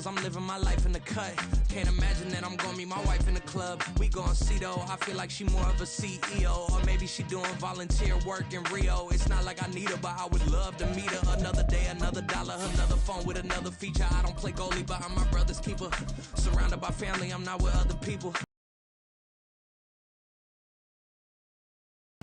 cause I'm living my life in the cut. Can't imagine that I'm gonna meet my wife in the club. We gon' see though, I feel like she more of a CEO. Or maybe she doing volunteer work in Rio. It's not like I need her, but I would love to meet her. Another day, another dollar, another phone with another feature. I don't play goalie, but I'm my brother's keeper. Surrounded by family, I'm not with other people.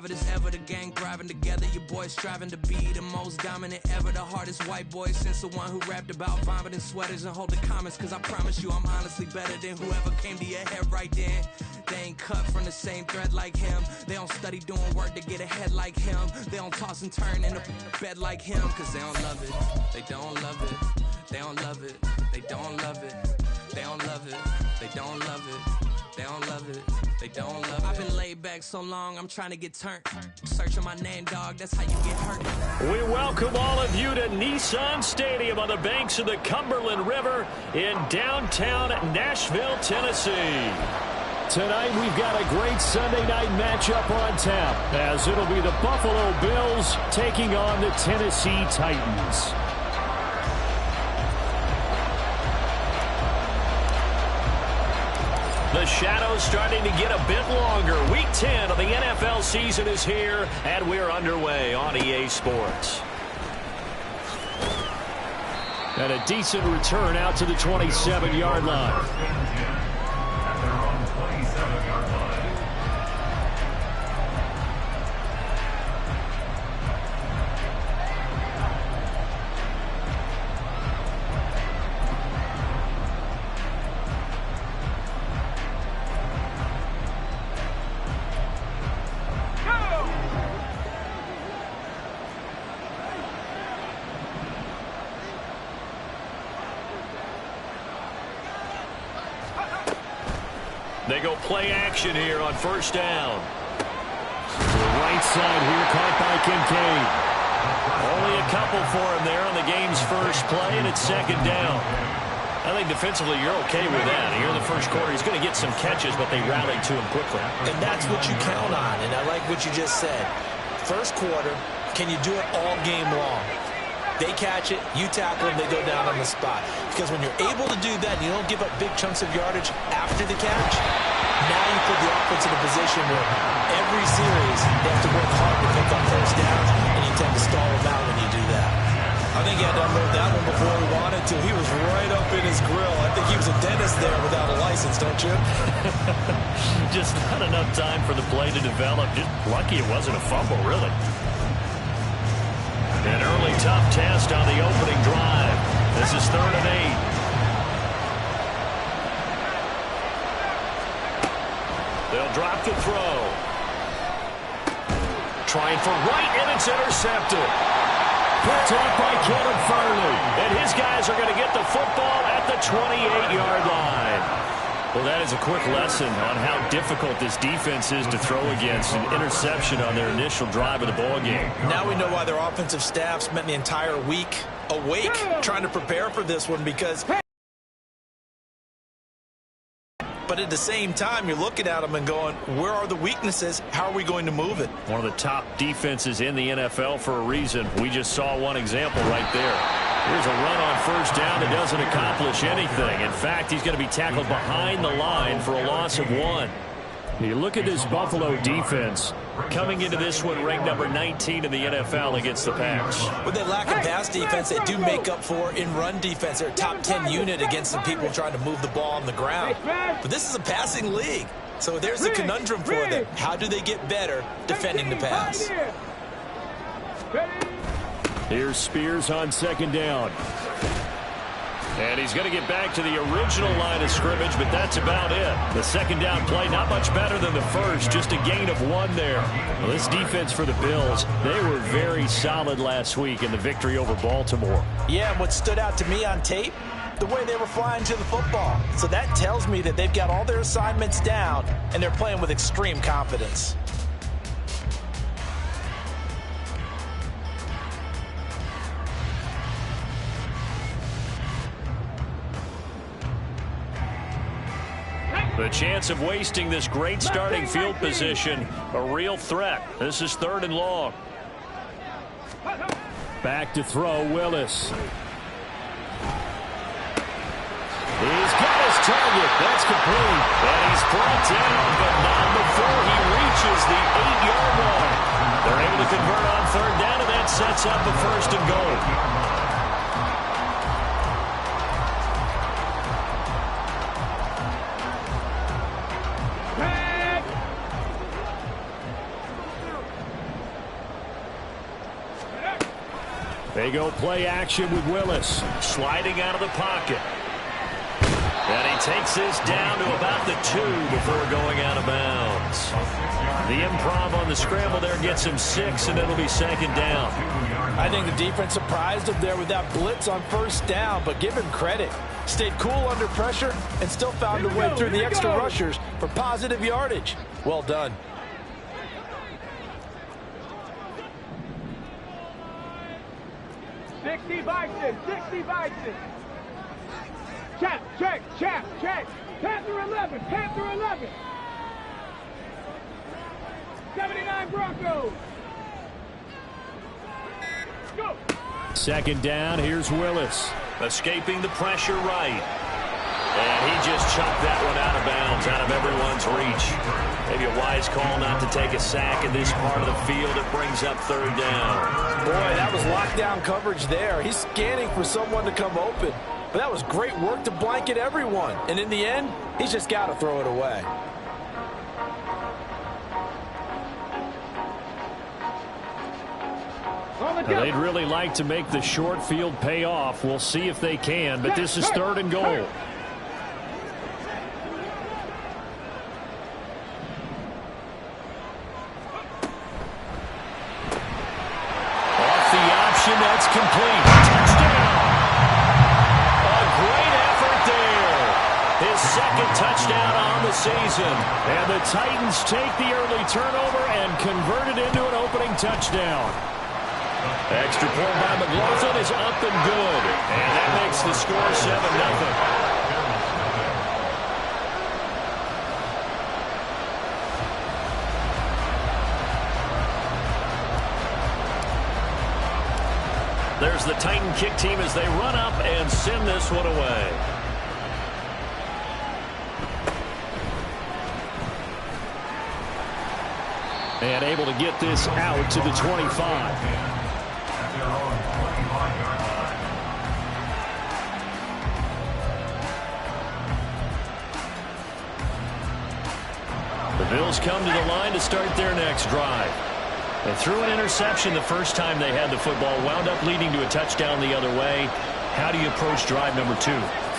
It's ever the gang thriving together, your boys striving to be the most dominant ever, the hardest white boy since the one who rapped about vomiting sweaters and hold the comments, cause I promise you I'm honestly better than whoever came to your head right then. They ain't cut from the same thread like him, they don't study doing work to get ahead like him, they don't toss and turn in the bed like him, cause they don't love it, they don't love it, they don't love it, they don't love it, they don't love it, they don't love it, they don't love it, they don't love it. I've been laid back so long, I'm trying to get turned. Searching my name, dog, that's how you get hurt. We welcome all of you to Nissan Stadium on the banks of the Cumberland River in downtown Nashville, Tennessee. Tonight we've got a great Sunday night matchup on tap, as it'll be the Buffalo Bills taking on the Tennessee Titans. The shadows starting to get a bit longer. Week 10 of the NFL season is here, and we're underway on EA Sports. And a decent return out to the 27-yard line. They go play action here on first down. To the right side here, caught by Kincaid. Only a couple for him there on the game's first play, and it's second down. I think defensively you're okay with that. Here in the first quarter, he's going to get some catches, but they rallied to him quickly. And that's what you count on, and I like what you just said. First quarter, can you do it all game long? They catch it, you tackle them, they go down on the spot. Because when you're able to do that and you don't give up big chunks of yardage after the catch, now you put the offense in a position where every series they have to work hard to pick up first downs, and you tend to stall them out when you do that. I think he had to unload that one before he wanted to. He was right up in his grill. I think he was a dentist there without a license, don't you? Just not enough time for the play to develop. Just lucky it wasn't a fumble, really. An early tough test on the opening drive. This is 3rd and 8. They'll drop the throw. Trying for right, and it's intercepted. Picked off by Caleb Farley. And his guys are going to get the football at the 28-yard line. Well, that is a quick lesson on how difficult this defense is to throw against. An interception on their initial drive of the ball game. Now we know why their offensive staff spent the entire week awake trying to prepare for this one, because but at the same time, you're looking at them and going, where are the weaknesses? How are we going to move it? One of the top defenses in the NFL for a reason. We just saw one example right there. Here's a run on first down that doesn't accomplish anything. In fact, he's going to be tackled behind the line for a loss of 1. You look at this Buffalo defense coming into this one ranked number 19 in the NFL against the pass. With their lack of pass defense, they do make up for in run defense. They're a top 10 unit against some people trying to move the ball on the ground. But this is a passing league. So there's the conundrum for them. How do they get better defending the pass? Here's Spears on second down. And he's going to get back to the original line of scrimmage, but that's about it. The second down play, not much better than the first, just a gain of 1 there. Well, this defense for the Bills, they were very solid last week in the victory over Baltimore. Yeah, and what stood out to me on tape, the way they were flying to the football. So that tells me that they've got all their assignments down, and they're playing with extreme confidence. The chance of wasting this great starting field position, a real threat. This is 3rd and long. Back to throw, Willis. target. That's complete. And he's brought down, but not before he reaches the 8-yard line. They're able to convert on third down, and that sets up a first and goal. They go play action with Willis. Sliding out of the pocket. And he takes this down to about the 2 before going out of bounds. The improv on the scramble there gets him 6, and it'll be second down. I think the defense surprised him there with that blitz on first down, but give him credit. Stayed cool under pressure and still found a way through the extra rushers for positive yardage. Well done. Sixty Bison. Check. Panther 11. 79 Broncos. Go. Second down, here's Willis. Escaping the pressure right. And he just chucked that one out of bounds, out of everyone's reach. Maybe a wise call not to take a sack in this part of the field. It brings up third down. Boy, that was lockdown coverage there. He's scanning for someone to come open. But that was great work to blanket everyone. And in the end, he's just got to throw it away. They'd really like to make the short field pay off. We'll see if they can, but this is third and goal. That's complete. Touchdown. A great effort there. His second touchdown on the season. And the Titans take the early turnover and convert it into an opening touchdown. Extra point by McLaughlin is up and good. And that makes the score 7-0. There's the Titan kick team as they run up and send this one away. And able to get this out to the 25. The Bills come to the line to start their next drive. They threw an interception the first time they had the football, wound up leading to a touchdown the other way. How do you approach drive number 2?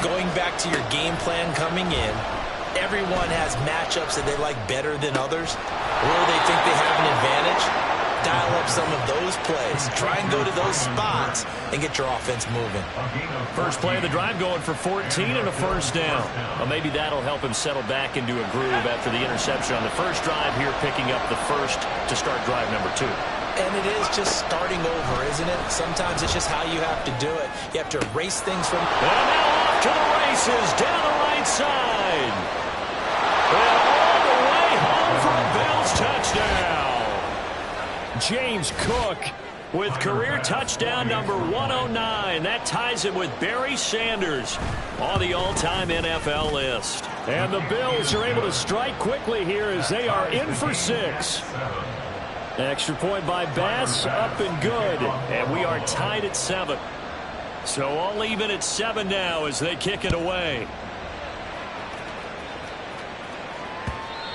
Going back to your game plan coming in, everyone has matchups that they like better than others. Where they think they have an advantage, dial up some of those plays. Try and go to those spots and get your offense moving. First play of the drive going for 14 and a first down. Well, maybe that'll help him settle back into a groove after the interception on the first drive here, picking up the first to start drive number 2. And it is just starting over, isn't it? Sometimes it's just how you have to do it. You have to erase things from... And now off to the races, down the right side. And all the way home for a Bills touchdown. James Cook with career touchdown number 109. That ties him with Barry Sanders on the all-time NFL list. And the Bills are able to strike quickly here as they are in for 6. Extra point by Bass, up and good. And we are tied at 7. So all even at 7 now as they kick it away.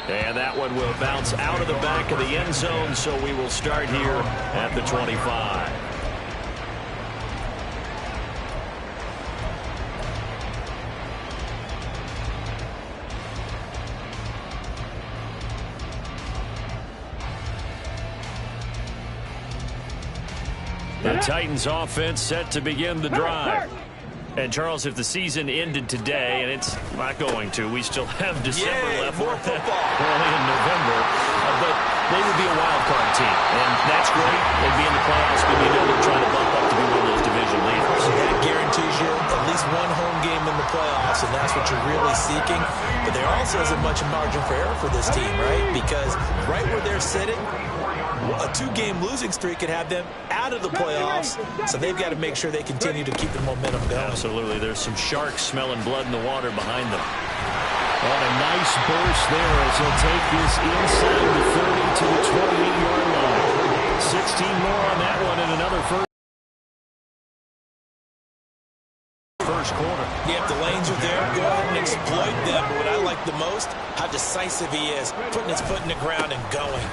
And that one will bounce out of the back of the end zone, so we will start here at the 25. The Titans offense set to begin the drive. And, Charles, if the season ended today, and it's not going to, we still have December left. More football. Early in November. But they would be a wild card team. And that's great. They'd be in the playoffs, but you know they're trying to bump up to be one of those division leaders. That guarantees you at least one home game in the playoffs, and that's what you're really seeking. But there also isn't much margin for error for this team, right? Because right where they're sitting, A 2-game losing streak could have them out of the playoffs, so they've got to make sure they continue to keep the momentum going. Absolutely. There's some sharks smelling blood in the water behind them. And a nice burst there as he'll take this inside the 30 to the 28-yard line. 16 more on that one and another first quarter. Yeah, if the lanes are there, go ahead and exploit them. But what I like the most, how decisive he is, putting his foot in the ground and going.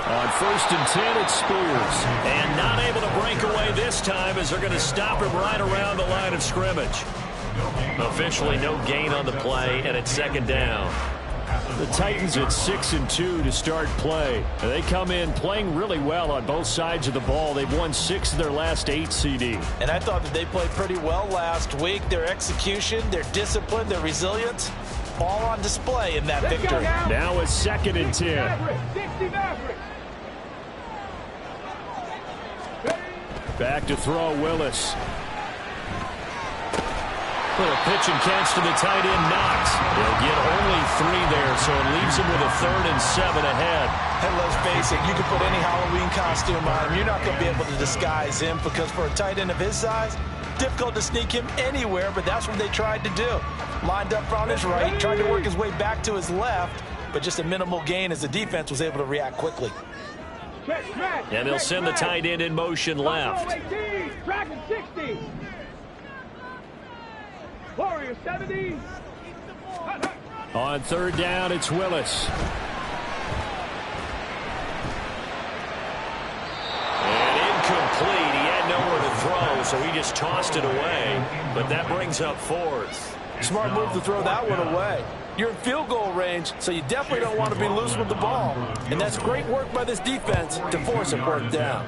On 1st and 10, it's Spears. And not able to break away this time as they're going to stop him right around the line of scrimmage. Officially no gain on the play, and it's 2nd down. The Titans at 6-2 to start play. They come in playing really well on both sides of the ball. They've won 6 of their last 8 CD. And I thought that they played pretty well last week. Their execution, their discipline, their resilience, all on display in that victory. Now it's 2nd and 10. Back to throw, Willis. Little pitch and catch to the tight end, Knox. They'll get only 3 there, so it leaves him with a 3rd and 7 ahead. And let's face it, you can put any Halloween costume on him. You're not going to be able to disguise him because for a tight end of his size, difficult to sneak him anywhere, but that's what they tried to do. Lined up on his right, tried to work his way back to his left, but just a minimal gain as the defense was able to react quickly. And they'll send the tight end in motion left. Dragon 60. Warrior 70. On 3rd down, it's Willis. And incomplete. He had nowhere to throw, so he just tossed it away. But that brings up 4th. Smart move to throw that one away. You're in field goal range, so you definitely don't want to be loose with the ball. And that's great work by this defense to force a 4th down.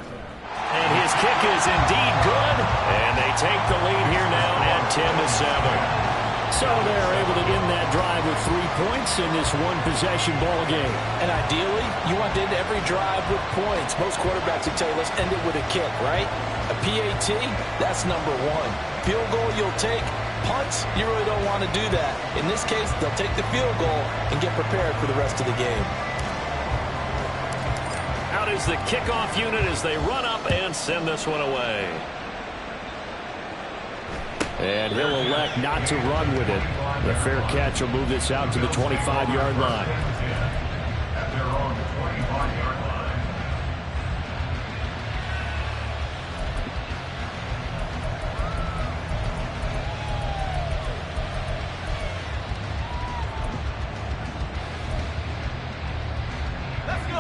And his kick is indeed good. And they take the lead here now at 10-7. So they're able to end that drive with 3 points in this one-possession ball game. And ideally, you want to end every drive with points. Most quarterbacks would tell you, let's end it with a kick, right? A PAT, that's number 1. Field goal you'll take. Punts, you really don't want to do that. In this case, they'll take the field goal and get prepared for the rest of the game. Out is the kickoff unit as they run up and send this one away. And he'll elect not to run with it. The fair catch will move this out to the 25-yard line.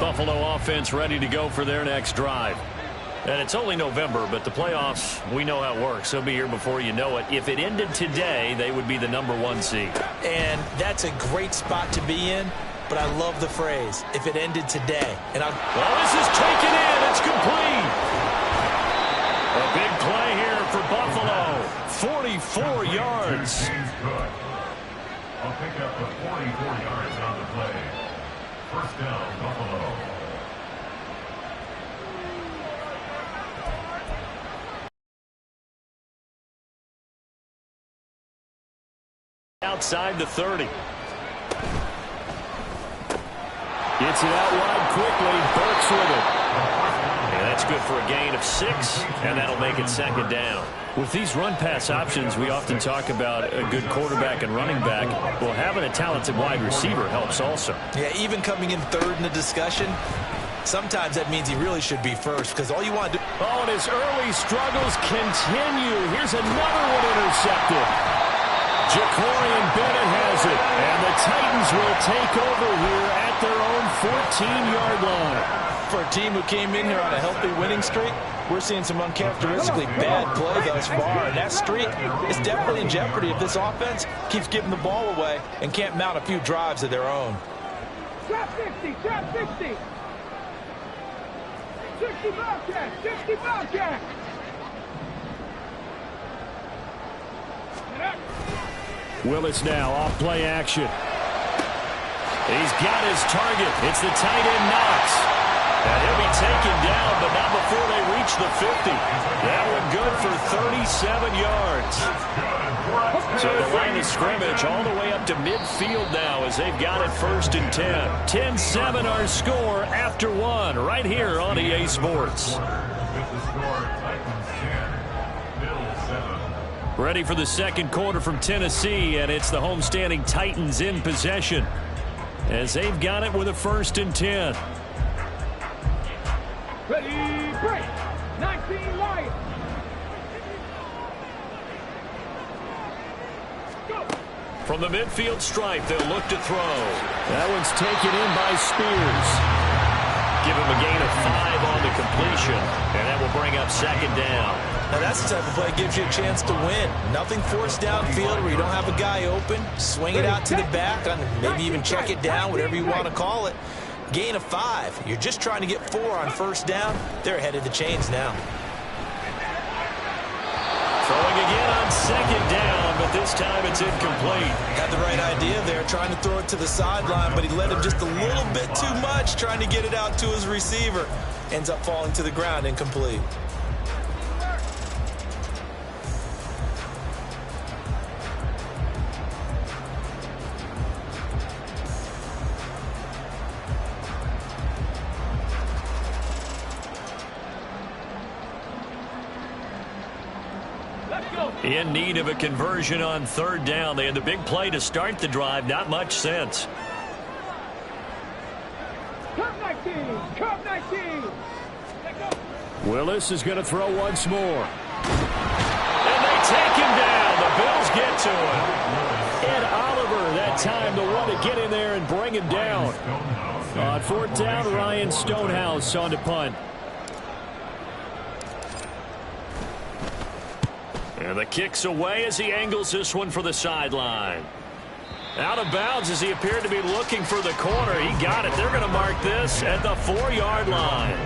Buffalo offense ready to go for their next drive. And it's only November, but the playoffs, we know how it works. They'll be here before you know it. If it ended today, they would be the #1 seed. And that's a great spot to be in, but I love the phrase, if it ended today. And well, this is taken in. It's complete. A big play here for Buffalo. 44 yards. I'll pick up the 44 yards on the play. 1st down, Buffalo. Outside the 30. Gets it out wide quickly. Burks with it. And that's good for a gain of 6, and that'll make it 2nd down. With these run-pass options, we often talk about a good quarterback and running back. Well, having a talented wide receiver helps also. Yeah, even coming in 3rd in the discussion, sometimes that means he really should be 1st because all you want to do... Oh, and his early struggles continue. Here's another one intercepted. Jacorian Bennett has it, and the Titans will take over here at their own 14-yard line. For a team who came in here on a healthy winning streak, we're seeing some uncharacteristically bad play thus far, and that streak is definitely in jeopardy if this offense keeps giving the ball away and can't mount a few drives of their own. Trap 60, trap 60. 60 Bobcat, 60 Bobcat. Willis now off play action. He's got his target. It's the tight end Knox. And he'll be taken down, but not before they reach the 50. That one good for 37 yards. So the line of scrimmage all the way up to midfield now as they've got it 1st and 10. 10-7 our score after one right here on EA Sports. Ready for the second quarter from Tennessee, and it's the homestanding Titans in possession as they've got it with a 1st and 10. Ready, break. 19 Lions. Go. From the midfield stripe, they'll look to throw. That one's taken in by Spears. Give him a gain of 5 on the completion, and that will bring up 2nd down. Now that's the type of play that gives you a chance to win. Nothing forced downfield where you don't have a guy open. Swing it out to the back, maybe even check it down, whatever you want to call it. Gain of 5. You're just trying to get 4 on 1st down. They're ahead of the chains now. Throwing again on 2nd down, but this time it's incomplete. Had the right idea there, trying to throw it to the sideline, but he led him just a little bit too much, trying to get it out to his receiver. Ends up falling to the ground, incomplete. In need of a conversion on 3rd down. They had the big play to start the drive. Not much sense. Curve 19. Curve 19. Willis is going to throw once more. And they take him down. The Bills get to him. Ed Oliver that time the one to get in there and bring him down. On 4th down, Ryan Stonehouse on to punt. And the kick's away as he angles this one for the sideline. Out of bounds as he appeared to be looking for the corner. He got it. They're going to mark this at the 4-yard line.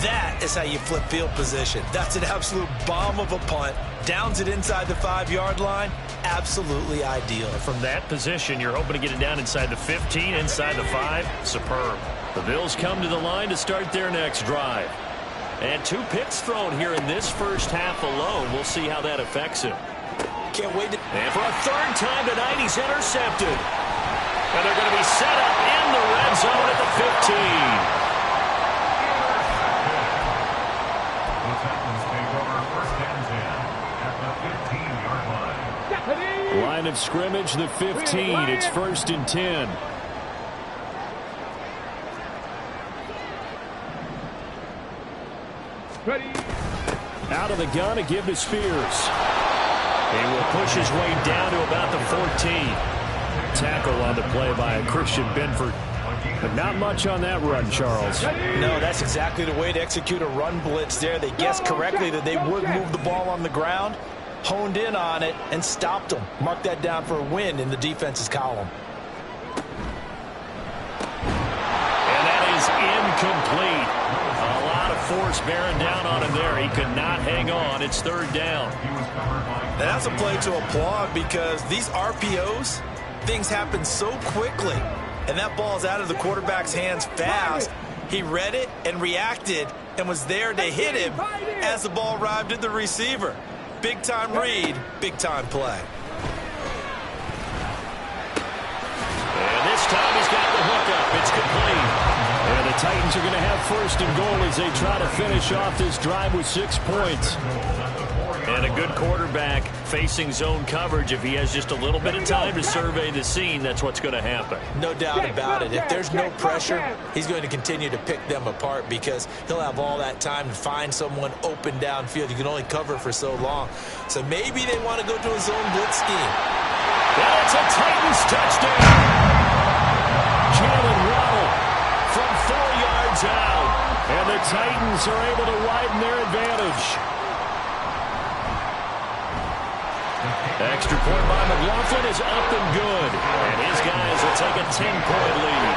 That is how you flip field position. That's an absolute bomb of a punt. Downs it inside the 5-yard line. Absolutely ideal. From that position, you're hoping to get it down inside the 15, inside the 5. Superb. The Bills come to the line to start their next drive. And 2 picks thrown here in this first half alone. We'll see how that affects him. Can't wait to... And for a 3rd time tonight, he's intercepted. And they're going to be set up in the red zone at the 15. Line of scrimmage, the 15. It's 1st and 10. Ready. Out of the gun to give to Spears. He will push his way down to about the 14. Tackle on the play by Christian Benford. But not much on that run, Charles. No, that's exactly the way to execute a run blitz there. They guessed correctly that they would move the ball on the ground, honed in on it, and stopped them. Mark that down for a win in the defense's column. And that is incomplete. A lot of force bearing down on him there. He could not hang on. It's 3rd down. And that's a play to applaud because these RPOs, things happen so quickly. And that ball's out of the quarterback's hands fast. He read it and reacted and was there to hit him as the ball arrived at the receiver. Big-time read, big-time play. And this time he's got the hookup. It's complete. And the Titans are going to have 1st and goal as they try to finish off this drive with 6 points. And a good quarterback facing zone coverage. If he has just a little bit of time to survey the scene, that's what's going to happen. No doubt about it. If there's no pressure, he's going to continue to pick them apart because he'll have all that time to find someone open downfield. You can only cover for so long. So maybe they want to go to a zone blitz scheme. And it's a Titans touchdown. Jalen Waddle from 4 yards out. And the Titans are able to widen their advantage. Extra point by McLaughlin is up and good. And his guys will take a 10-point lead.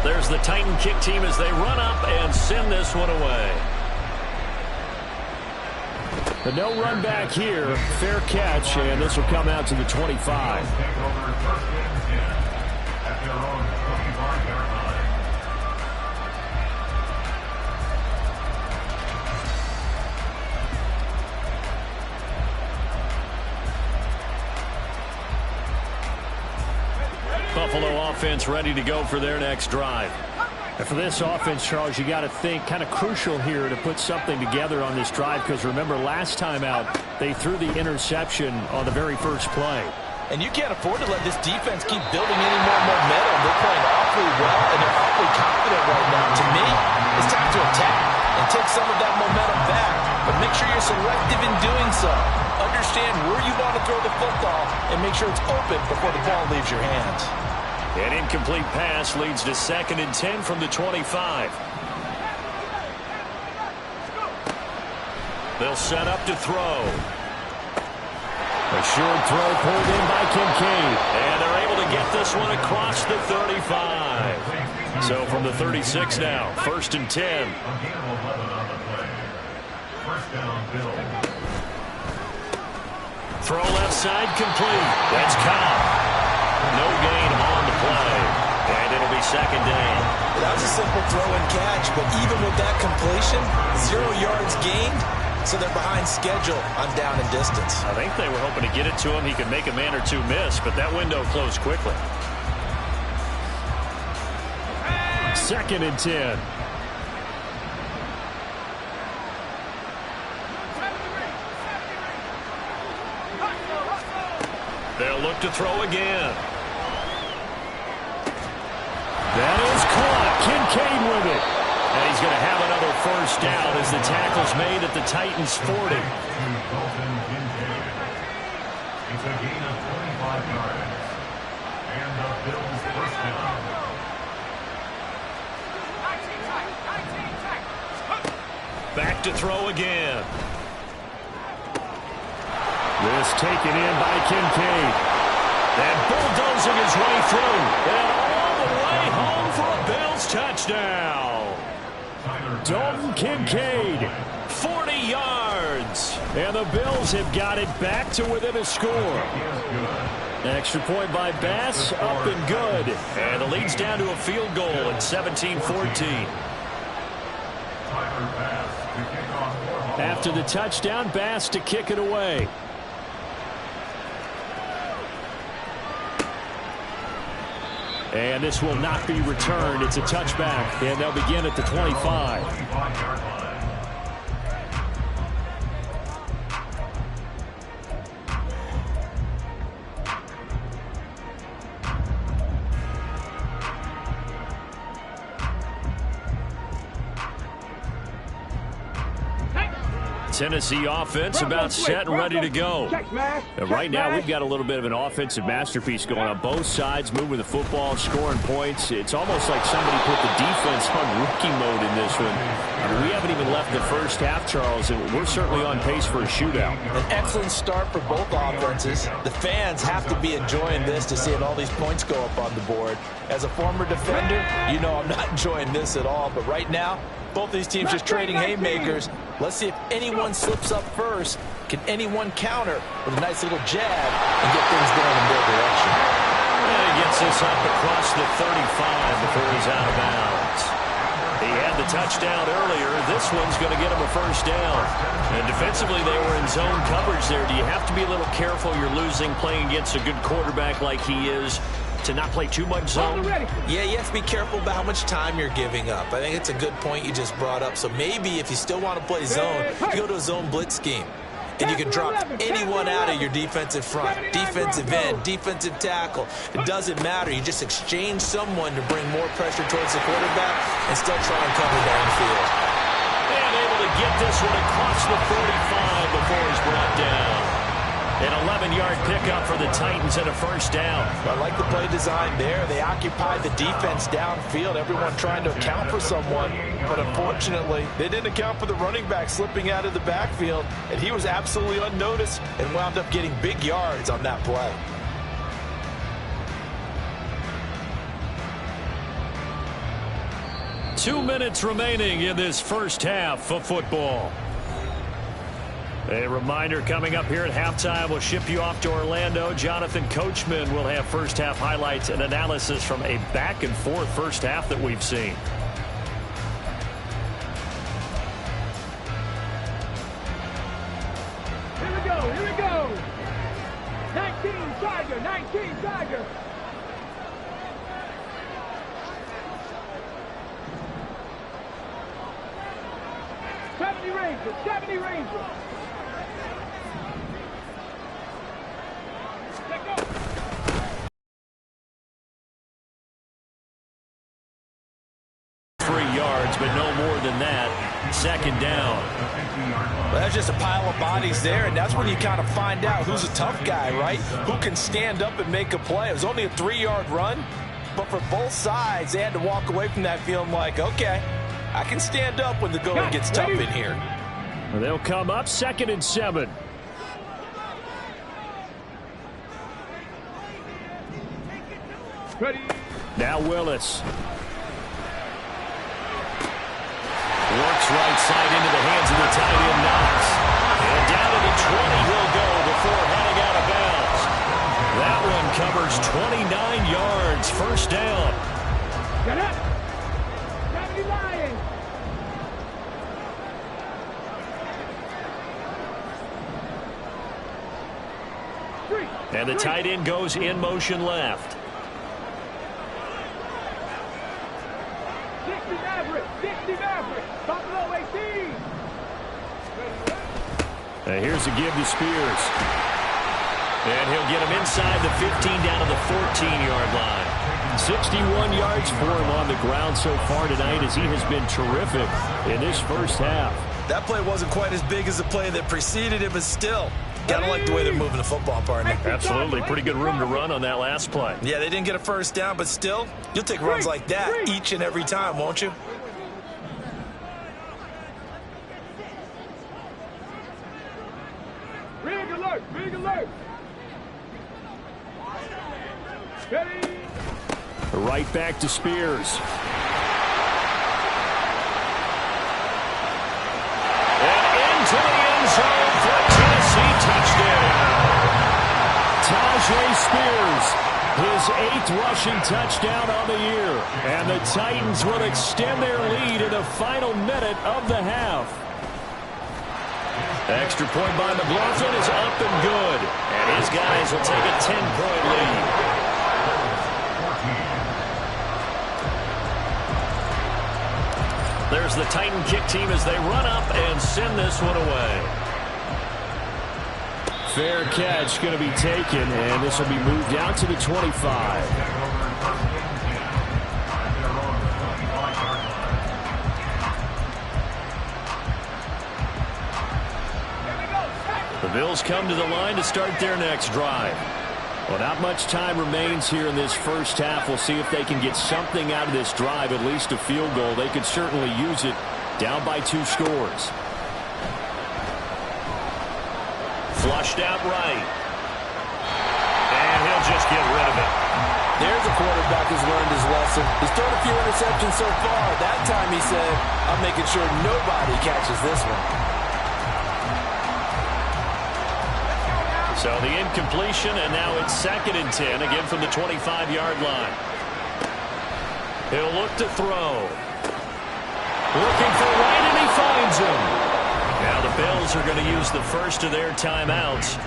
There's the Titan kick team as they run up and send this one away. But no run back here. Fair catch, and this will come out to the 25. Take over first and 10 at their own 25-yard line. Buffalo offense ready to go for their next drive. And for this offense, Charles, you got to think kind of crucial here to put something together on this drive, because remember last time out they threw the interception on the very first play. And you can't afford to let this defense keep building any more momentum. They're playing awfully well, and they're awfully confident right now. To me, it's time to attack and take some of that momentum back. But make sure you're selective in doing so. Understand where you want to throw the football and make sure it's open before the ball leaves your hands. An incomplete pass leads to 2nd and 10 from the 25. They'll set up to throw. A short throw pulled in by Kincaid. And they're able to get this one across the 35. So from the 36 now, 1st and 10. Again, 11 on the play. First down, Bills. Throw left side complete. That's Cobb. No gain on the play. And it'll be 2nd down. That was a simple throw and catch, but even with that completion, 0 yards gained, so they're behind schedule on down and distance. I think they were hoping to get it to him. He could make a man or two miss, but that window closed quickly. 2nd and 10. They'll look to throw again. That is caught. Kincaid with it. And he's going to have another first down as the tackle's made at the Titans' 40. Dalton Kincaid. It's a gain of 25 yards. And the Bills' first down. Back to throw again. This taken in by Kincaid. And bulldozing his way through. And all the way home for a Bills touchdown. Dalton Kincaid, 40 yards. And the Bills have got it back to within a score. Extra point by Bass, up and good. And the lead's down to a field goal at 17-14. After the touchdown, Bass to kick it away. And this will not be returned. It's a touchback, and they'll begin at the 25. Tennessee offense about set and ready to go. And right now we've got a little bit of an offensive masterpiece going on both sides, moving the football, scoring points. It's almost like somebody put the defense on rookie mode in this one. I mean, we haven't even left the first half, Charles, and we're certainly on pace for a shootout. An excellent start for both offenses. The fans have to be enjoying this to see all these points go up on the board. As a former defender, you know I'm not enjoying this at all, but right now, both these teams just trading haymakers. Let's see if anyone slips up first. Can anyone counter with a nice little jab and get things going in their direction? And he gets this up across the 35 before he's out of bounds. He had the touchdown earlier. This one's going to get him a first down. And defensively, they were in zone coverage there. Do you have to be a little careful? You're losing playing against a good quarterback like he is, to not play too much zone? Yeah, you have to be careful about how much time you're giving up. I think it's a good point you just brought up. So maybe if you still want to play zone, you go to a zone blitz scheme. And you can drop anyone out of your defensive front, defensive end, defensive tackle. It doesn't matter. You just exchange someone to bring more pressure towards the quarterback and still try and cover downfield. And able to get this one across the 45 before he's brought down. An 11-yard pickup for the Titans and a first down. I like the play design there. They occupied the defense downfield, everyone trying to account for someone. But unfortunately, they didn't account for the running back slipping out of the backfield, and he was absolutely unnoticed and wound up getting big yards on that play. "2 minutes remaining in this first half of football. A reminder coming up here at halftime. We'll ship you off to Orlando. Jonathan Coachman will have first half highlights and analysis from a back and forth first half that we've seen. Here we go, here we go. 19 Tiger, 19 Tiger. Rangers, 70 Rangers. Let go. Yards, but no more than that. Second down. Well, that's just a pile of bodies there, and that's when you kind of find out who's a tough guy, right? Who can stand up and make a play. It was only a 3-yard run, but for both sides, they had to walk away from that feeling like, okay, I can stand up when the going gets tough in here. They'll come up 2nd and 7. Ready. Now Willis. Works right side into the hands of the tight end Knox. And down to the 20 he'll go before heading out of bounds. That one covers 29 yards. First down. Get up. 70 Lions. And the tight end goes in motion left. 60 Maverick, 60 Maverick, Buffalo 18. And here's a give to Spears. And he'll get him inside the 15 down to the 14-yard line. 61 yards for him on the ground so far tonight as he has been terrific in this first half. That play wasn't quite as big as the play that preceded it, but still, gotta like the way they're moving the football, partner. Absolutely. Pretty good room to run on that last play. Yeah, they didn't get a first down, but still, you'll take runs like that each and every time, won't you? Rig alert, rig alert. Ready. Right back to Spears. To the end zone for a Tennessee touchdown. Tyjae Spears, his 8th rushing touchdown on the year. And the Titans will extend their lead in the final minute of the half. Extra point by McLaughlin is up and good. And his guys will take a 10-point lead. There's the Titan kick team as they run up and send this one away. Fair catch going to be taken, and this will be moved out to the 25. The Bills come to the line to start their next drive. Well, not much time remains here in this first half. We'll see if they can get something out of this drive, at least a field goal. They could certainly use it down by 2 scores. Flushed out right. And he'll just get rid of it. There's a quarterback who's learned his lesson. He's thrown a few interceptions so far. That time he said, I'm making sure nobody catches this one. So the incompletion, and now it's 2nd and 10, again from the 25-yard line. He'll look to throw. Looking for Wright, and he finds him. Now the Bills are going to use the first of their timeouts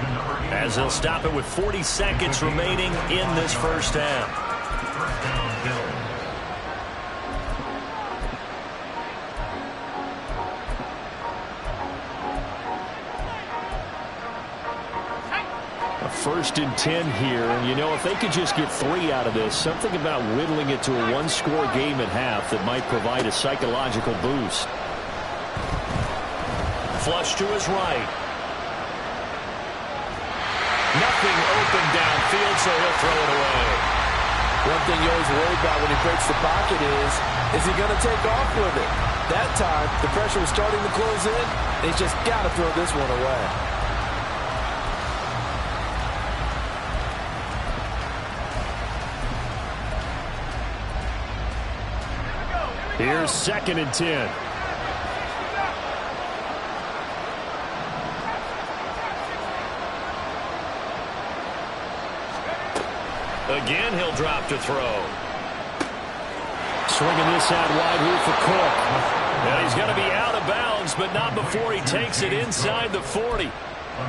as they'll stop it with 40 seconds remaining in this first half. First and 10 here, and you know, if they could just get 3 out of this, something about whittling it to a 1-score game at half that might provide a psychological boost. Flush to his right. Nothing open downfield, so he'll throw it away. One thing you always worry about when he breaks the pocket is he going to take off with it? That time, the pressure was starting to close in, and he's just got to throw this one away. Here's 2nd and 10. Again, he'll drop to throw. Swinging this out wide here for Cook. And he's going to be out of bounds, but not before he takes it inside the 40.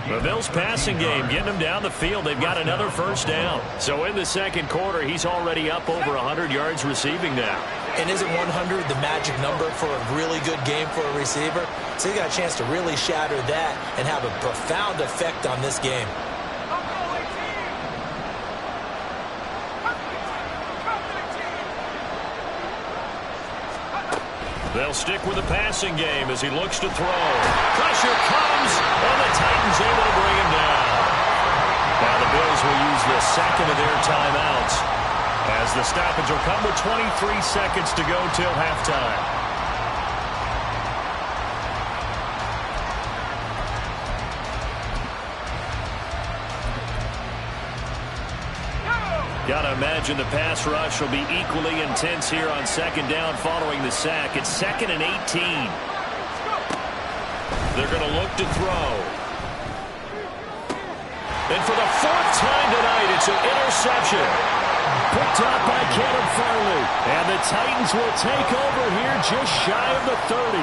The Bills' passing game getting them down the field. They've got another first down. So in the second quarter, he's already up over 100 yards receiving now. And isn't 100 the magic number for a really good game for a receiver? So he got a chance to really shatter that and have a profound effect on this game. They'll stick with the passing game as he looks to throw. Pressure comes, and the Titans able to bring him down. Now the Bills will use the second of their timeouts as the stoppage will come with 23 seconds to go till halftime. Got to imagine the pass rush will be equally intense here on second down following the sack. It's 2nd and 18. They're going to look to throw. And for the 4th time tonight, it's an interception. Picked up by Caleb Farley. And the Titans will take over here just shy of the 30.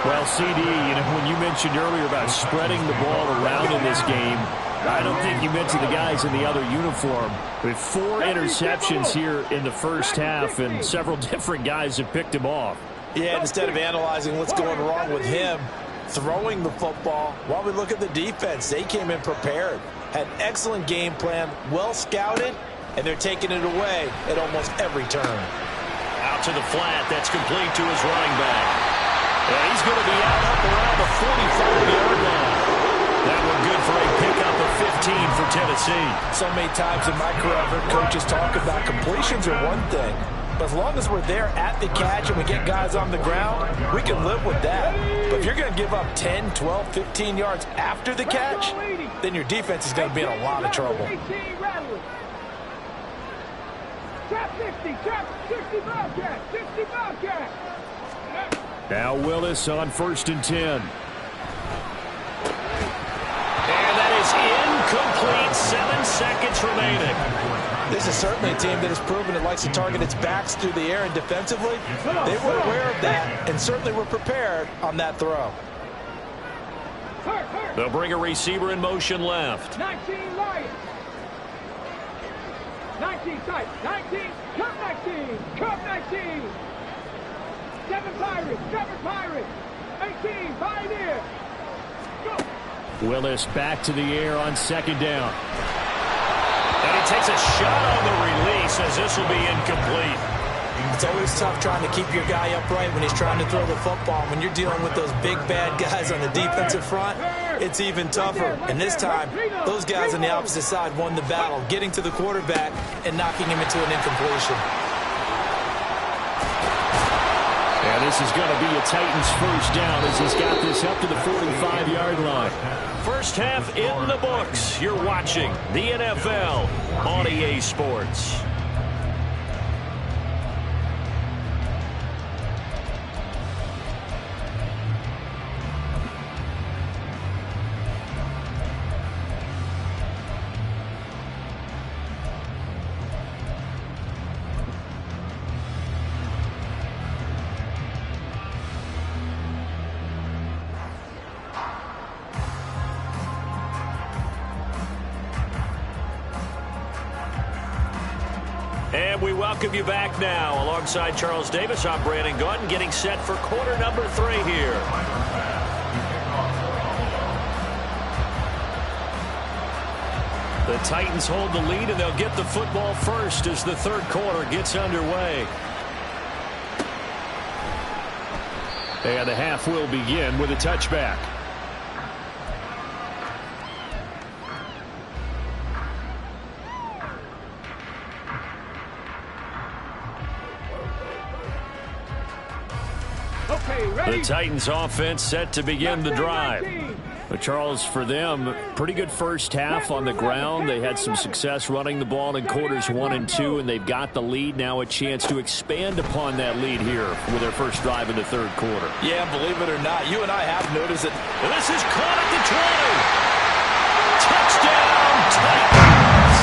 Well, CD, when you mentioned earlier about spreading the ball around in this game, I don't think you mentioned the guys in the other uniform. With 4 interceptions here in the first half, and several different guys have picked him off. Yeah, instead of analyzing what's going wrong with him, throwing the football, while we look at the defense, they came in prepared. Had excellent game plan, well scouted, and they're taking it away at almost every turn. Out to the flat, that's complete to his running back. And he's going to be out up around the 45-yard line. That one good for a pickup of 15 for Tennessee. So many times in my career, I've heard coaches talk about completions are one thing, but as long as we're there at the catch and we get guys on the ground, we can live with that. But if you're going to give up 10, 12, 15 yards after the catch, then your defense is going to be in a lot of trouble. Trap 50, trap 60 Bobcat, 60 Bobcat. Now Willis on 1st and 10. And that is incomplete. 7 seconds remaining. This is certainly a team that has proven it likes to target its backs through the air, and defensively, they were aware of that and certainly were prepared on that throw. They'll bring a receiver in motion left. 19 Lions. 19 tight. 19. Cup 19. Cup 19. 7 Pirates. 7 Pirates. 18 Pioneer. Go. Willis back to the air on 2nd down. And he takes a shot on the release as this will be incomplete. It's always tough trying to keep your guy upright when he's trying to throw the football. When you're dealing with those big bad guys on the defensive front, it's even tougher. And this time, those guys on the opposite side won the battle, getting to the quarterback and knocking him into an incompletion. And this is going to be a Titans first down as he's got this up to the 45-yard line. First half in the books. You're watching the NFL on EA Sports. And we welcome you back now. Alongside Charles Davis, I'm Brandon Gaudin, getting set for quarter number 3 here. The Titans hold the lead, and they'll get the football first as the third quarter gets underway. And the half will begin with a touchback. The Titans offense set to begin the drive. But Charles, for them, pretty good first half on the ground. They had some success running the ball in quarters 1 and 2, and they've got the lead. Now a chance to expand upon that lead here with their first drive in the third quarter. Yeah, believe it or not, you and I have noticed it. This is caught at the 20. Touchdown, Titans!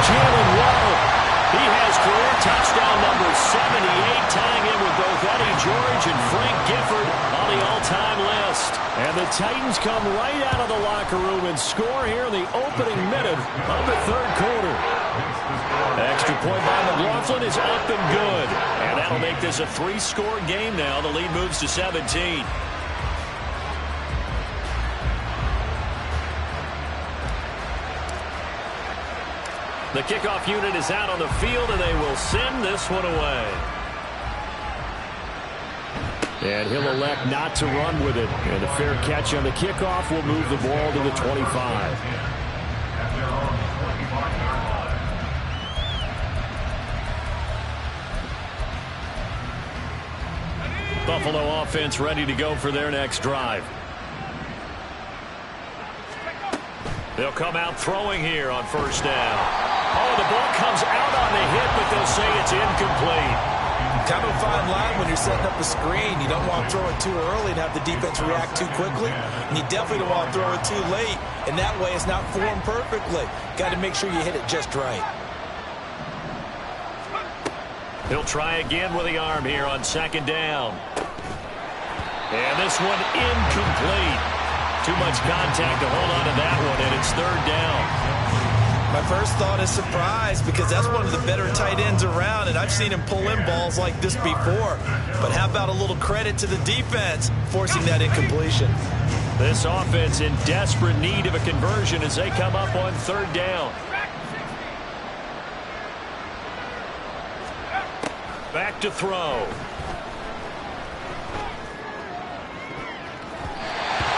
Jalen Waddle He has career touchdown number 78, tying in with both Eddie George and Frank Gifford on the all-time list. And the Titans come right out of the locker room and score here in the opening minute of the third quarter. Extra point by McLaughlin is up and good. And that'll make this a 3-score game now. The lead moves to 17. The kickoff unit is out on the field, and they will send this one away. And he'll elect not to run with it. And a fair catch on the kickoff will move the ball to the 25. Buffalo offense ready to go for their next drive. They'll come out throwing here on first down. Oh, the ball comes out on the hit, but they'll say it's incomplete. Kind of a fine line when you're setting up a screen. You don't want to throw it too early and have the defense react too quickly. And you definitely don't want to throw it too late. And that way it's not formed perfectly. Got to make sure you hit it just right. He'll try again with the arm here on second down. And this one incomplete. Too much contact to hold on to that one, and it's third down. My first thought is surprise, because that's one of the better tight ends around, and I've seen him pull in balls like this before. But how about a little credit to the defense forcing that incompletion? This offense in desperate need of a conversion as they come up on third down. Back to throw.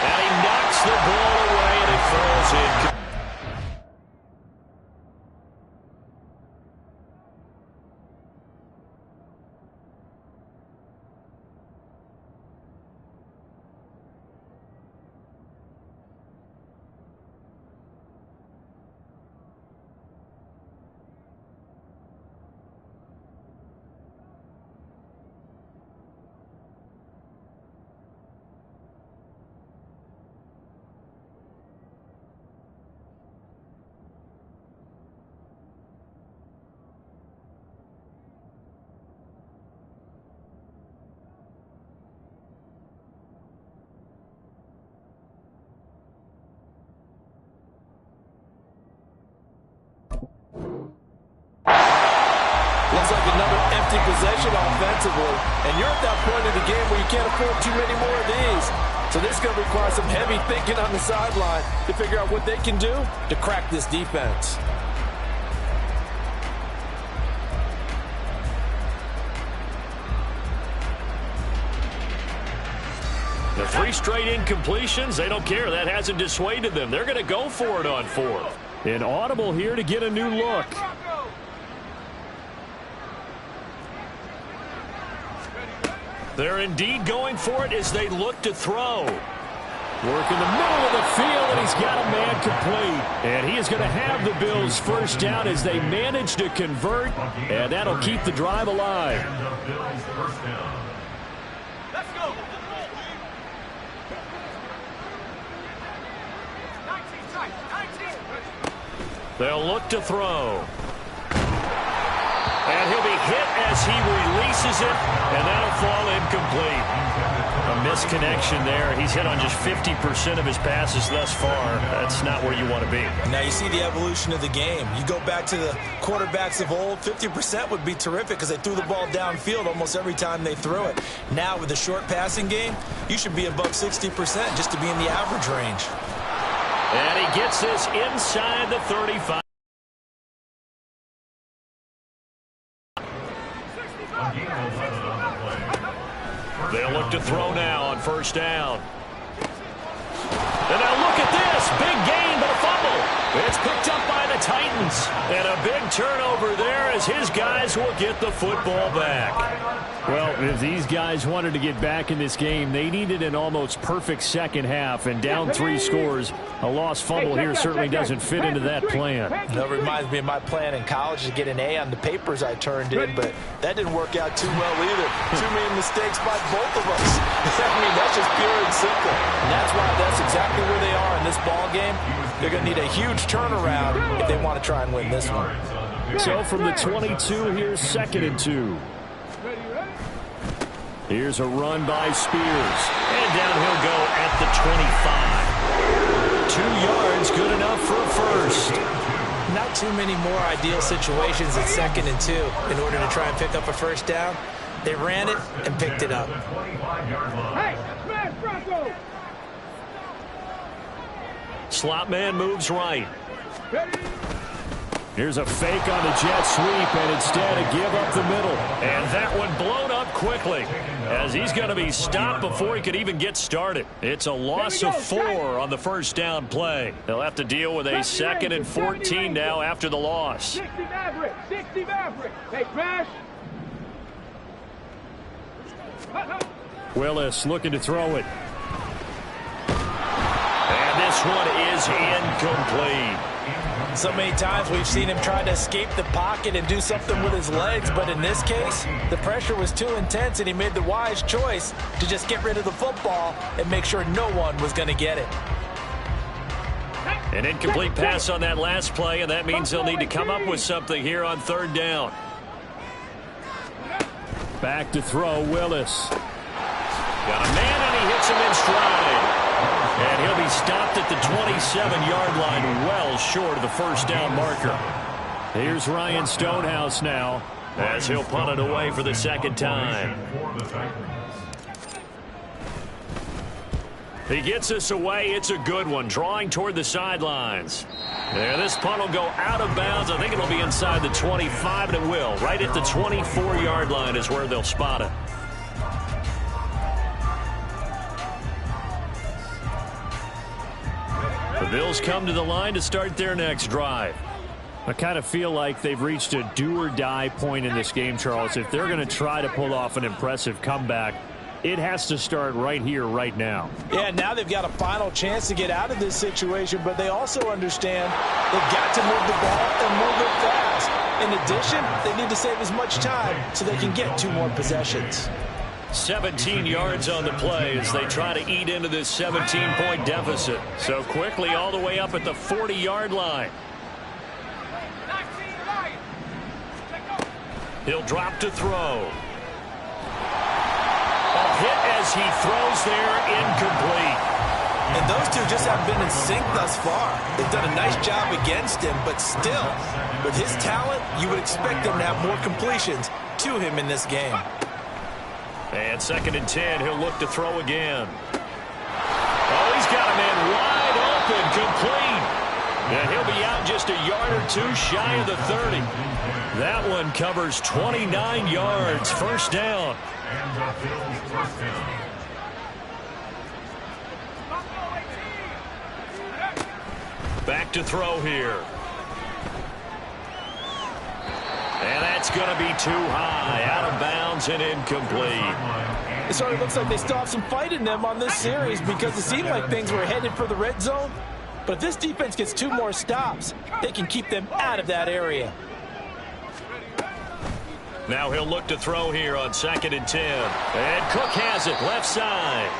And he knocks the ball away, and it falls in. Looks like another empty possession offensively. And you're at that point in the game where you can't afford too many more of these. So this is going to require some heavy thinking on the sideline to figure out what they can do to crack this defense. The 3 straight incompletions, they don't care. That hasn't dissuaded them. They're going to go for it on 4th. An audible here to get a new look. They're indeed going for it as they look to throw. Work in the middle of the field, and he's got a man complete. And he is going to have the Bills first down as they manage to convert, and that'll keep the drive alive. Let's go. They'll look to throw. And he'll be hit as he releases it, and that'll fall incomplete. A misconnection there. He's hit on just 50% of his passes thus far. That's not where you want to be. Now you see the evolution of the game. You go back to the quarterbacks of old, 50% would be terrific because they threw the ball downfield almost every time they threw it. Now with the short passing game, you should be above 60% just to be in the average range. And he gets this inside the 35. They'll look to throw now on first down. And now look at this. Big gain, but a fumble. It's picked up by the Titans. And a big turnover there as his guys will get the football back. Well, if these guys wanted to get back in this game, they needed an almost perfect second half. And down 3 scores, a lost fumble here certainly doesn't fit into that plan. That reminds me of my plan in college to get an A on the papers I turned in, but that didn't work out too well either. Too many mistakes by both of us. I mean, that's just pure and simple. And that's why that's exactly where they are in this ball game. They're going to need a huge turnaround if they want to try and win this one. So from the 22, here's 2nd and 2. Here's a run by Spears. And down he'll go at the 25. 2 yards, good enough for a first. Not too many more ideal situations at 2nd and 2 in order to try and pick up a first down. They ran it and picked it up. Hey, smash Bronco! Slot man moves right. Ready? Here's a fake on the jet sweep, and instead a give up the middle. And that one blown up quickly as he's going to be stopped before he could even get started. It's a loss of 4 on the first down play. They'll have to deal with a 2nd and 14 now after the loss. 60 Maverick, 60 Maverick. Hey, smash. Willis looking to throw it. And this one is incomplete. So many times we've seen him try to escape the pocket and do something with his legs, but in this case, the pressure was too intense and he made the wise choice to just get rid of the football and make sure no one was going to get it. An incomplete pass on that last play, and that means they'll need to come up with something here on 3rd down. Back to throw, Willis. Got a man, and he hits him in stride. And he'll be stopped at the 27-yard line, well short of the first down marker. Here's Ryan Stonehouse now, as he'll punt it away for the 2nd time. He gets us away. It's a good one, drawing toward the sidelines. There, this punt will go out of bounds. I think it'll be inside the 25, and it will. Right at the 24-yard line is where they'll spot it. The Bills come to the line to start their next drive. I kind of feel like they've reached a do-or-die point in this game, Charles. If they're going to try to pull off an impressive comeback, it has to start right here, right now. Yeah, now they've got a final chance to get out of this situation, but they also understand they've got to move the ball and move it fast. In addition, they need to save as much time so they can get 2 more possessions. 17 yards on the play as they try to eat into this 17-point deficit. So quickly all the way up at the 40-yard line. He'll drop to throw. A hit as he throws there, incomplete. And those two just haven't been in sync thus far. They've done a nice job against him, but still, with his talent, you would expect him to have more completions to him in this game. And 2nd and 10, he'll look to throw again. Oh, he's got a man wide open, complete. And he'll be out just a yard or 2 shy of the 30. That one covers 29 yards, first down. And the Bills first down. Back to throw here. And that's going to be too high, out of bounds and incomplete. It sort of looks like they still have some fight in them on this series because it seemed like things were headed for the red zone. But if this defense gets 2 more stops, they can keep them out of that area. Now he'll look to throw here on 2nd and 10. And Cook has it, left side.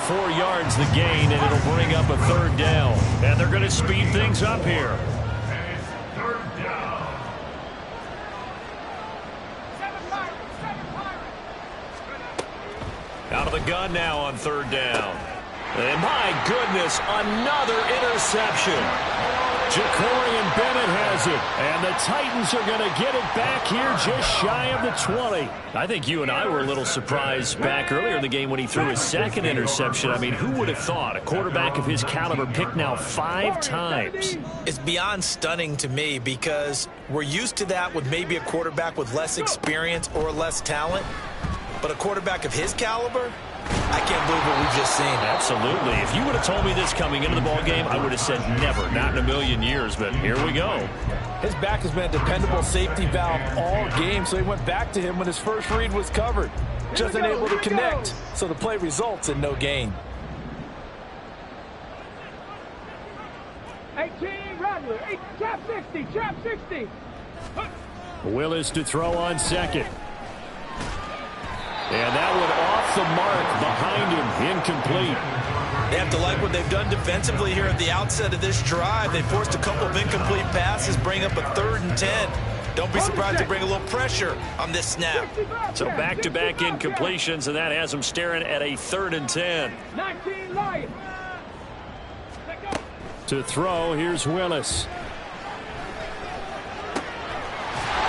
4 yards the gain, and it'll bring up a 3rd down. And they're going to speed things up here. And it's 3rd down. Out of the gun now on 3rd down. And my goodness, another interception. Jacorian Bennett has it, and the Titans are going to get it back here just shy of the 20. I think you and I were a little surprised back earlier in the game when he threw his 2nd interception. I mean, who would have thought a quarterback of his caliber picked now 5 times? It's beyond stunning to me because we're used to that with maybe a quarterback with less experience or less talent. But a quarterback of his caliber, I can't believe what we've just seen. Absolutely. If you would have told me this coming into the ball game, I would have said never, not in a million years. But here we go. His back has been a dependable safety valve all game, so he went back to him when his first read was covered. Just unable to connect, so the play results in no gain. 18, Rattler, trap 60, trap 60. Willis to throw on 2nd. And that one off the mark behind him, incomplete. They have to like what they've done defensively here at the outset of this drive. They forced a couple of incomplete passes, bring up a 3rd and 10. Don't be surprised to bring a little pressure on this snap. So back-to-back incompletions, and that has them staring at a 3rd and 10. 19 Lions. To throw, here's Willis.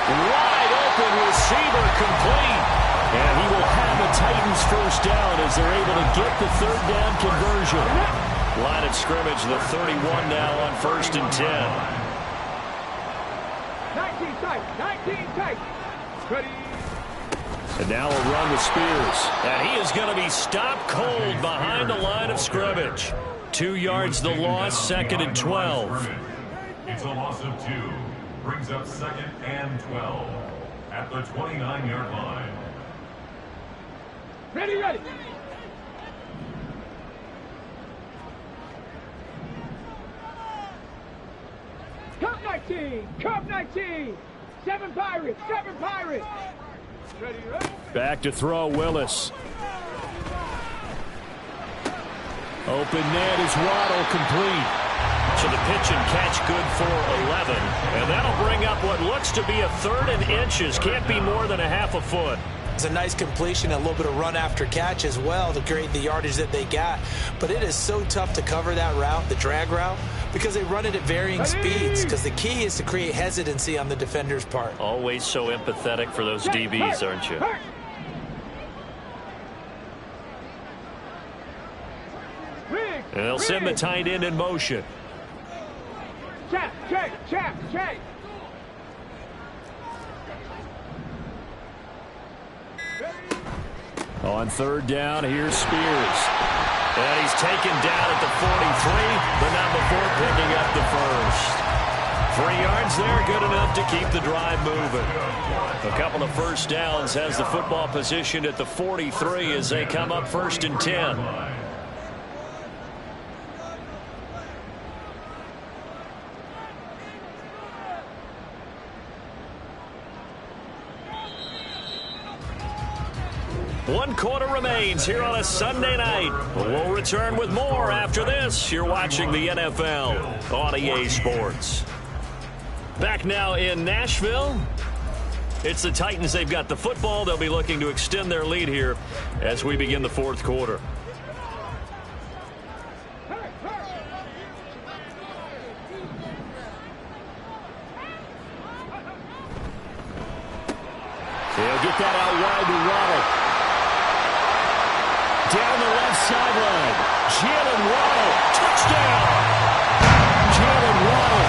Wide open receiver, complete. And he will have the Titans first down as they're able to get the 3rd down conversion. Line of scrimmage, the 31 now on 1st and 10. 19 Titans. 19 Titans. Ready. And now a run with Spears. And he is going to be stopped cold behind the line of scrimmage. 2 yards the loss, 2nd and 12. It's a loss of 2. Brings up 2nd and 12 at the 29-yard line. Ready, ready. Cup 19. Cup 19. 7 Pirates. 7 Pirates. Ready, ready. Back to throw, Willis. Open net is Waddle, complete. So the pitch and catch good for 11. And that'll bring up what looks to be a 3rd and inches. Can't be more than a half a foot. It's a nice completion, a little bit of run after catch as well to create the yardage that they got. But it is so tough to cover that route, the drag route, because they run it at varying speeds. Because the key is to create hesitancy on the defender's part. Always so empathetic for those DBs, aren't you? And they'll send the tight end in motion. Check, check, check, check. On 3rd down, here's Spears. And he's taken down at the 43, but not before picking up the first. 3 yards there, good enough to keep the drive moving. A couple of first downs has the football positioned at the 43 as they come up 1st and 10. One quarter remains here on a Sunday night. We'll return with more after this. You're watching the NFL on EA Sports. Back now in Nashville. It's the Titans. They've got the football. They'll be looking to extend their lead here as we begin the 4th quarter. They'll get that out wide to Waddle. Down the left sideline. Jalen Waddle. Touchdown. Jalen Waddle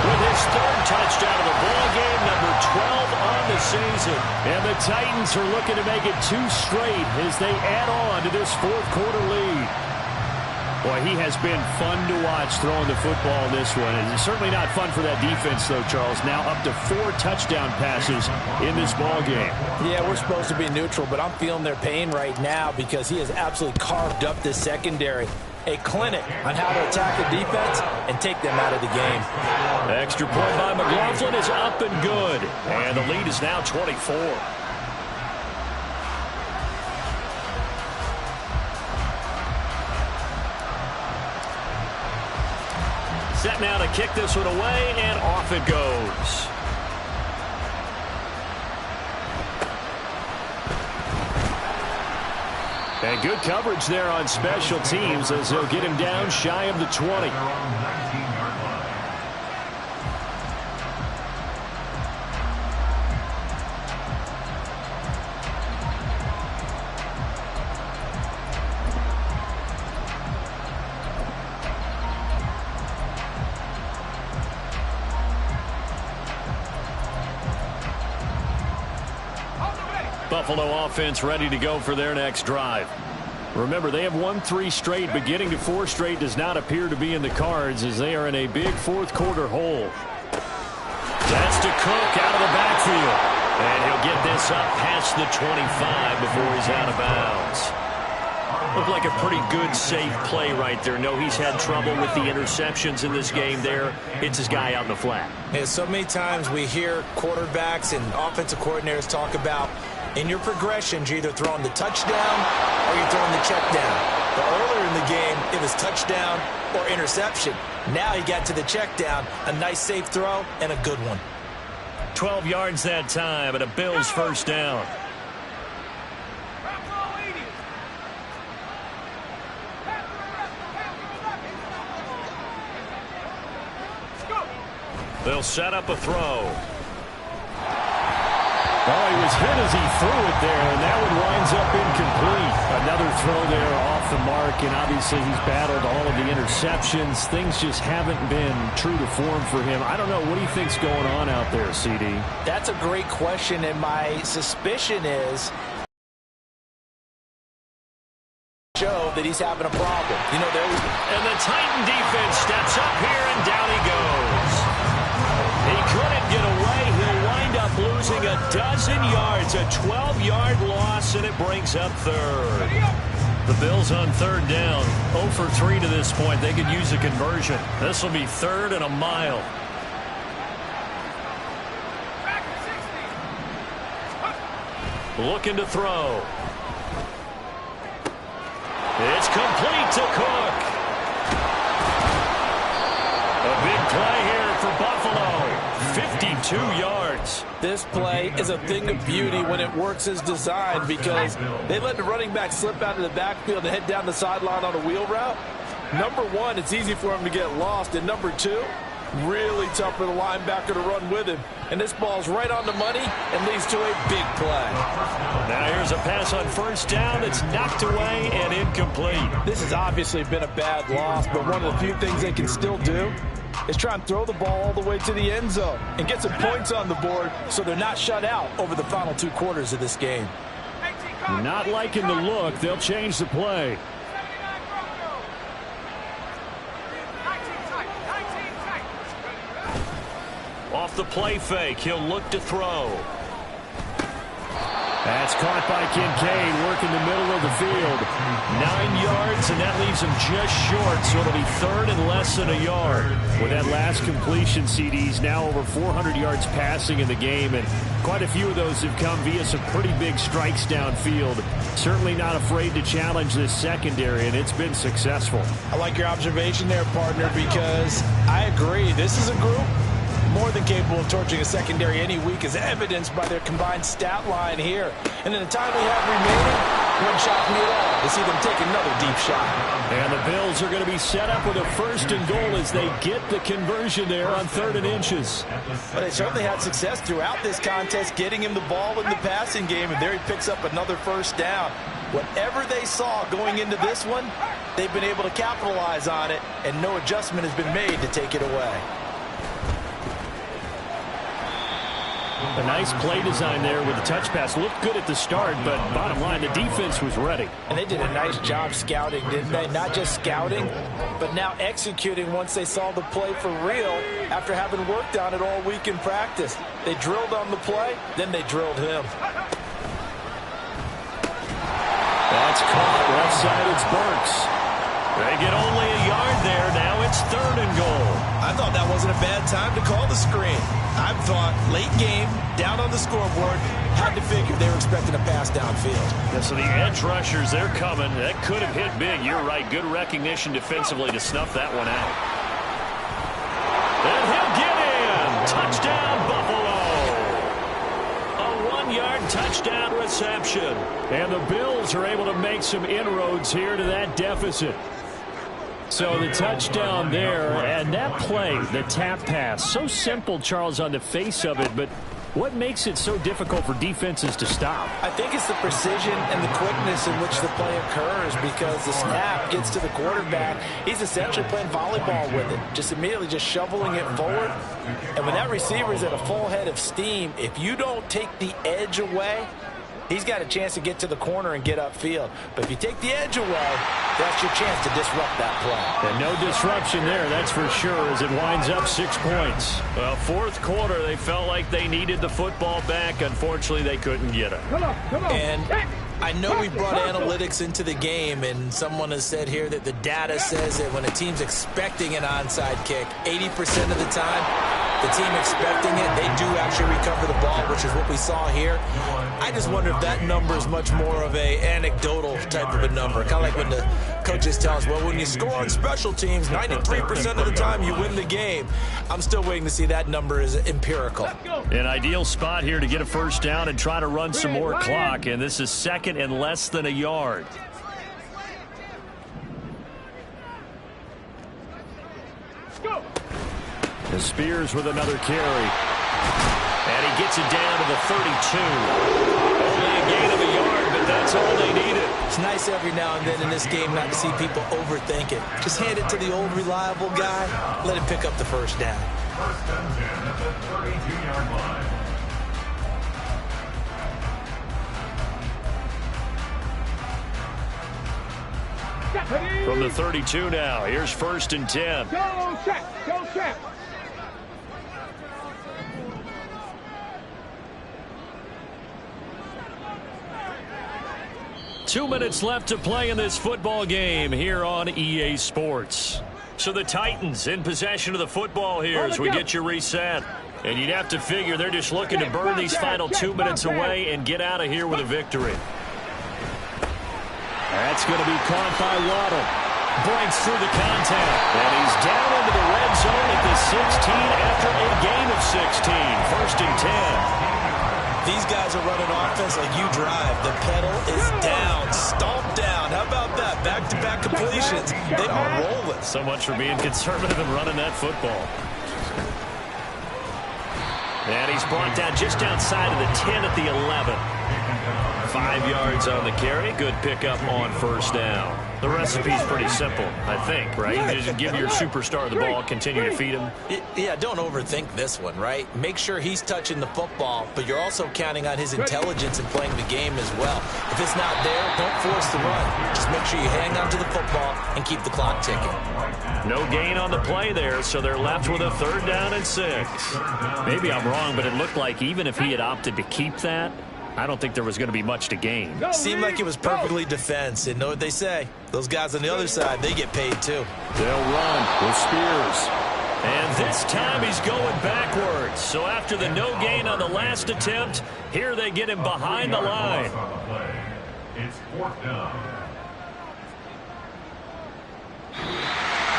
with his 3rd touchdown of the ball game, number 12 on the season. And the Titans are looking to make it 2 straight as they add on to this 4th quarter lead. Boy, he has been fun to watch throwing the football in this one. And it's certainly not fun for that defense, though, Charles. Now up to 4 touchdown passes in this ball game. Yeah, we're supposed to be neutral, but I'm feeling their pain right now because he has absolutely carved up this secondary. A clinic on how to attack a defense and take them out of the game. The extra point by McLaughlin is up and good. And the lead is now 24. Set now to kick this one away, and off it goes. And good coverage there on special teams as they'll get him down shy of the 20. Buffalo offense ready to go for their next drive. Remember, they have won 3 straight, but getting to 4 straight does not appear to be in the cards as they are in a big 4th quarter hole. That's to Cook out of the backfield. And he'll get this up past the 25 before he's out of bounds. Looked like a pretty good, safe play right there. No, he's had trouble with the interceptions in this game there. It's his guy out in the flat. And so many times we hear quarterbacks and offensive coordinators talk about In your progressions, you're either throwing the touchdown or you're throwing the check down. But earlier in the game, it was touchdown or interception. Now he got to the check down, a nice safe throw, and a good one. 12 yards that time, and a Bills first down. They'll set up a throw. Well, he was hit as he threw it there, and that one winds up incomplete. Another throw there off the mark, and obviously he's battled all of the interceptions. Things just haven't been true to form for him. I don't know. What do you think's going on out there, CD? That's a great question, and my suspicion is that he's having a problem. You know, and the Titan defense steps up here, and down he goes. He couldn't get away. He'll wind up losing a dozen yards, a 12-yard loss, and it brings up third. The Bills on third down, 0 for 3 to this point. They could use a conversion. This will be third and a mile. Looking to throw. It's complete to Cook. A big play here for Buffalo. 52 yards. This play is a thing of beauty when it works as designed, because they let the running back slip out of the backfield and head down the sideline on a wheel route. Number one, it's easy for him to get lost. And number two, really tough for the linebacker to run with him. And this ball's right on the money and leads to a big play. Now here's a pass on first down. It's knocked away and incomplete. This has obviously been a bad loss, but one of the few things they can still do is try and throw the ball all the way to the end zone and get some points on the board so they're not shut out over the final 2 quarters of this game. Not liking the look. They'll change the play. Off the play fake, he'll look to throw. That's caught by Kincaid, working the middle of the field. 9 yards, and that leaves him just short, so it'll be third and less than a yard. With that last completion, CD's now over 400 yards passing in the game, and quite a few of those have come via some pretty big strikes downfield. Certainly not afraid to challenge this secondary, and it's been successful. I like your observation there, partner, because I agree. This is a group more than capable of torching a secondary any week, as evidenced by their combined stat line here. And in the time we have remaining, wouldn't shock me at all to see them take another deep shot. And the Bills are going to be set up with a first and goal as they get the conversion there on 3rd and inches. But they certainly had success throughout this contest, getting him the ball in the passing game, and there he picks up another first down. Whatever they saw going into this one, they've been able to capitalize on it, and no adjustment has been made to take it away. A nice play design there with the touch pass. Looked good at the start, but bottom line, the defense was ready. And they did a nice job scouting, didn't they? Not just scouting, but now executing once they saw the play for real after having worked on it all week in practice. They drilled on the play, then they drilled him. That's caught. Left side, it's Burks. They get only a yard there. Now it's 3rd and goal. I thought that wasn't a bad time to call the screen. I thought late game, down on the scoreboard, had to figure they were expecting a pass downfield. Yeah, so the edge rushers, they're coming. That could have hit big. You're right. Good recognition defensively to snuff that one out. And he'll get in. Touchdown, Buffalo. A 1-yard touchdown reception. And the Bills are able to make some inroads here to that deficit. So the touchdown there, and that play, the tap pass, so simple, Charles, on the face of it, but what makes it so difficult for defenses to stop? I think it's the precision and the quickness in which the play occurs, because the snap gets to the quarterback. He's essentially playing volleyball with it, just immediately just shoveling it forward. And when that receiver's at a full head of steam, if you don't take the edge away, he's got a chance to get to the corner and get upfield. But if you take the edge away, that's your chance to disrupt that play. And no disruption there, that's for sure, as it winds up 6 points. Well, 4th quarter, they felt like they needed the football back. Unfortunately, they couldn't get it. Come on. And I know we brought analytics into the game, and someone has said here that the data says that when a team's expecting an onside kick, 80% of the time, the team expecting it, they do actually recover the ball, which is what we saw here. I just wonder if that number is much more of a anecdotal type of a number. Kind of like when the coaches tell us, well, when you score on special teams, 93% of the time you win the game. I'm still waiting to see that number is empirical. An ideal spot here to get a first down and try to run some more clock, and this is second and less than a yard. The Spears with another carry. And he gets it down to the 32. Only a gain of a yard, but that's all they needed. It's nice every now and then in this game not to see people overthink it. Just hand it to the old reliable guy. Let him pick up the first down. First and 10 at the 32-yard line. From the 32 now, here's first and 10. Go check, go check. 2 minutes left to play in this football game here on EA Sports. So the Titans in possession of the football here as we get you reset. And you'd have to figure they're just looking to burn these final 2 minutes away and get out of here with a victory. That's going to be caught by Waddle. Breaks through the contact. And he's down into the red zone at the 16 after a gain of 16. First and 10. These guys are running offense like you drive. The pedal is down, stomped down. How about that? Back-to-back completions. They are rolling. So much for being conservative and running that football. And he's brought down just outside of the 10 at the 11. 5 yards on the carry. Good pickup on first down. The recipe's pretty simple, I think, right? You just give your superstar the ball, continue to feed him. Yeah, don't overthink this one, right? Make sure he's touching the football, but you're also counting on his intelligence in playing the game as well. If it's not there, don't force the run. Just make sure you hang on to the football and keep the clock ticking. No gain on the play there, so they're left with a 3rd down and 6. Maybe I'm wrong, but it looked like even if he had opted to keep that, I don't think there was going to be much to gain. Seemed like it was perfectly defense. And know what they say? Those guys on the other side, they get paid too. They'll run with Spears. And this time he's going backwards. So after the no gain on the last attempt, here they get him behind the line. It's 4th down.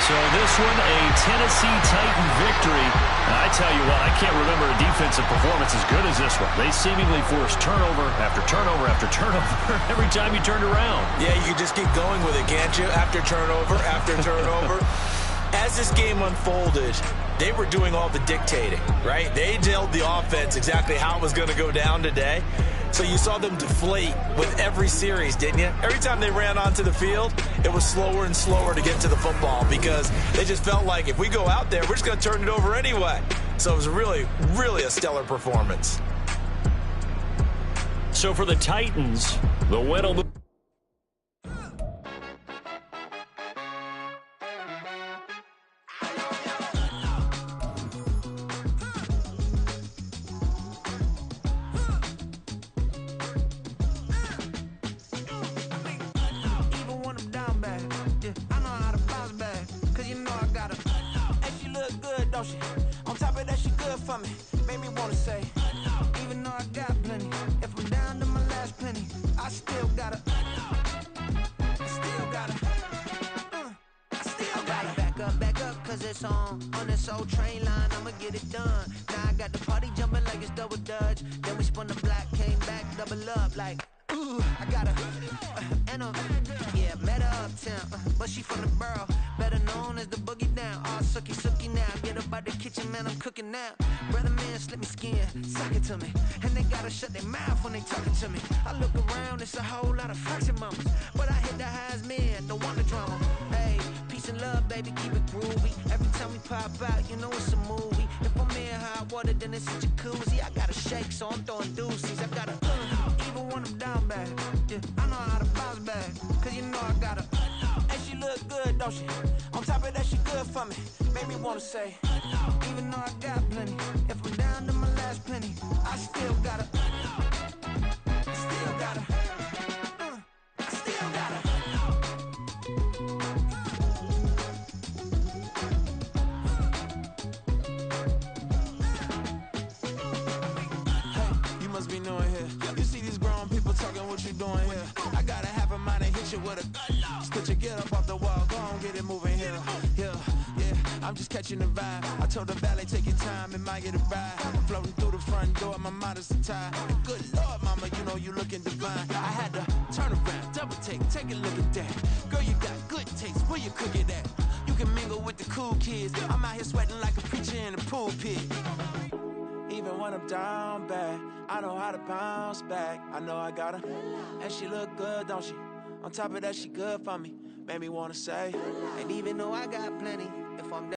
So this one, a Tennessee Titan victory. I tell you what, I can't remember a defensive performance as good as this one. They seemingly forced turnover after turnover after turnover every time you turned around. Yeah, you can just keep going with it, can't you? After turnover, after turnover. As this game unfolded, they were doing all the dictating, right? They told the offense exactly how it was going to go down today. So you saw them deflate with every series, didn't you? Every time they ran onto the field, it was slower and slower to get to the football because they just felt like if we go out there, we're just going to turn it over anyway. So it was really, really a stellar performance. So for the Titans, the win will move. On top of that, she good for me. Made me wanna say, even though I got plenty, if I'm down to my last penny, I still gotta back up, cause it's on this old train line, I'ma get it done. Now I got the party jumping like it's double dutch. Then we spun the block, came back, double up like, ooh, I got a, yeah, met her uptown, but she from the borough, better known as the boogie down. All sucky now, get up out the kitchen, man, I'm cooking now. Brother man, slip me skin, suck it to me, and they gotta shut their mouth when they talking to me. I look around, it's a whole lot of fraction mamas, but I hit the highs, man, don't want the drama. Hey, peace and love, baby, keep it groovy. Every time we pop out, you know it's a movie. If I'm in hot water, then it's a jacuzzi. I gotta shake, so I'm throwing deuces. I gotta, even when I'm down bad, yeah, I know how to bounce back, cause you know I gotta, and she look good, don't she? On top of that, she good for me. Made me wanna say, even though I got plenty, if I'm down to my last penny, I still gotta, I still gotta. with a good luck. Put your get up off the wall, go on, get it moving here, here, yeah. I'm just catching the vibe. I told the valet, take your time, it might get a ride. I'm floating through the front door, my modest attire. Good Lord, mama, you know you looking divine. I had to turn around, double take a look at that. Girl, you got good taste, where you cook it at? You can mingle with the cool kids. I'm out here sweating like a preacher in the pulpit. Even when I'm down bad, I know how to bounce back. I know I got her, and she look good, don't she? On top of that, she good for me. Made me wanna say, and even though I got plenty,